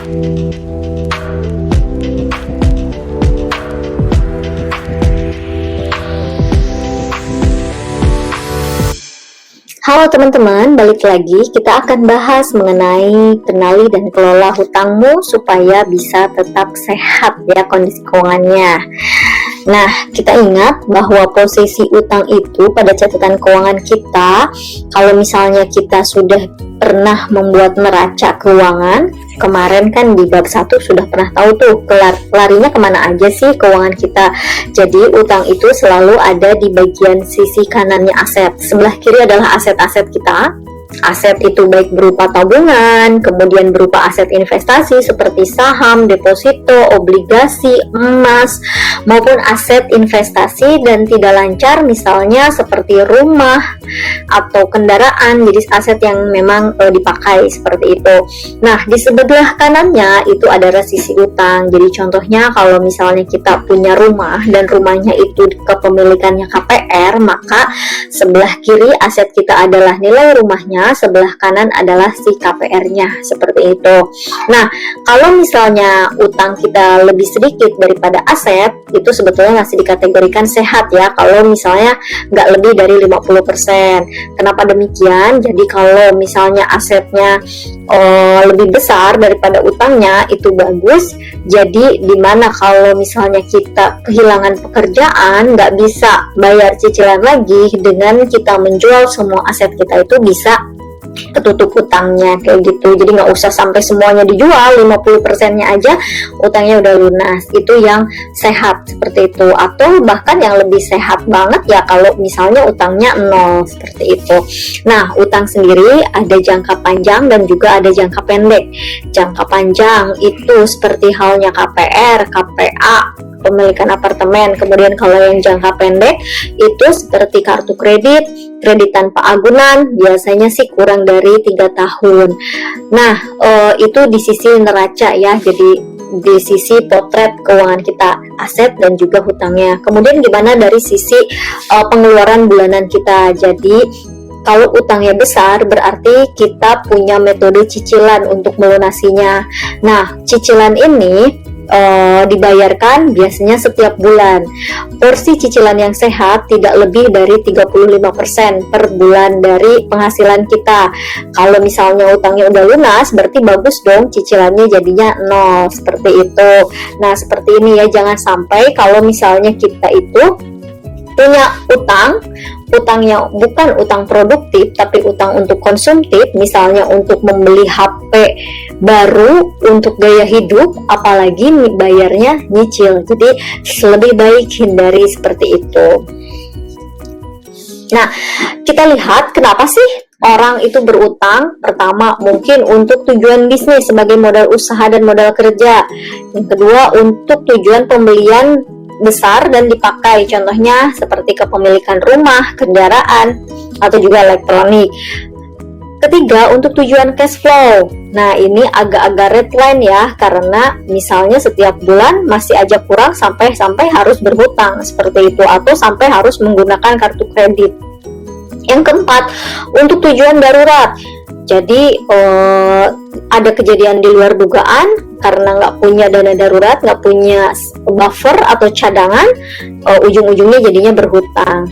Halo teman-teman, balik lagi kita akan bahas mengenai kenali dan kelola hutangmu supaya bisa tetap sehat ya kondisi keuangannya. Nah, kita ingat bahwa posisi utang itu pada catatan keuangan kita, kalau misalnya kita sudah pernah membuat neraca keuangan, kemarin kan di bab 1 sudah pernah tahu tuh larinya kemana aja sih keuangan kita. Jadi utang itu selalu ada di bagian sisi kanannya aset, sebelah kiri adalah aset-aset kita. Aset itu baik berupa tabungan, kemudian berupa aset investasi seperti saham, deposito, obligasi, emas, maupun aset investasi dan tidak lancar misalnya seperti rumah atau kendaraan, jadi aset yang memang dipakai seperti itu. Nah, di sebelah kanannya itu ada sisi utang. Jadi contohnya kalau misalnya kita punya rumah dan rumahnya itu kepemilikannya KPR, maka sebelah kiri aset kita adalah nilai rumahnya, sebelah kanan adalah si KPR-nya, seperti itu. Nah, kalau misalnya utang kita lebih sedikit daripada aset, itu sebetulnya masih dikategorikan sehat ya, kalau misalnya nggak lebih dari 50%. Kenapa demikian? Jadi kalau misalnya asetnya lebih besar daripada utangnya, itu bagus. Jadi dimana kalau misalnya kita kehilangan pekerjaan, nggak bisa bayar cicilan lagi, dengan kita menjual semua aset kita itu bisa ketutup utangnya kayak gitu. Jadi nggak usah sampai semuanya dijual, 50%-nya aja utangnya udah lunas. Itu yang sehat seperti itu. Atau bahkan yang lebih sehat banget ya kalau misalnya utangnya 0 seperti itu. Nah, utang sendiri ada jangka panjang dan juga ada jangka pendek. Jangka panjang itu seperti halnya KPR, KPA, pemilikan apartemen. Kemudian kalau yang jangka pendek itu seperti kartu kredit, kredit tanpa agunan, biasanya sih kurang dari 3 tahun. Nah, itu di sisi neraca ya, jadi di sisi potret keuangan kita, aset dan juga hutangnya. Kemudian gimana dari sisi pengeluaran bulanan kita. Jadi kalau utangnya besar berarti kita punya metode cicilan untuk melunasinya. Nah, cicilan ini dibayarkan biasanya setiap bulan. Porsi cicilan yang sehat tidak lebih dari 35% per bulan dari penghasilan kita. Kalau misalnya utangnya udah lunas, berarti bagus dong cicilannya jadinya 0, seperti itu. Nah, seperti ini ya, jangan sampai kalau misalnya kita itu punya utangnya bukan utang produktif tapi utang untuk konsumtif, misalnya untuk membeli HP baru untuk gaya hidup, apalagi bayarnya nyicil. Jadi lebih baik hindari seperti itu. Nah, kita lihat kenapa sih orang itu berutang. Pertama, mungkin untuk tujuan bisnis sebagai modal usaha dan modal kerja. Yang kedua, untuk tujuan pembelian besar dan dipakai, contohnya seperti kepemilikan rumah, kendaraan, atau juga elektronik. Ketiga, untuk tujuan cash flow. Nah, ini agak-agak red line ya, karena misalnya setiap bulan masih aja kurang sampai harus berhutang seperti itu, atau sampai harus menggunakan kartu kredit. Yang keempat, untuk tujuan darurat. Jadi ada kejadian di luar dugaan, karena nggak punya dana darurat, nggak punya buffer atau cadangan, ujung-ujungnya jadinya berhutang.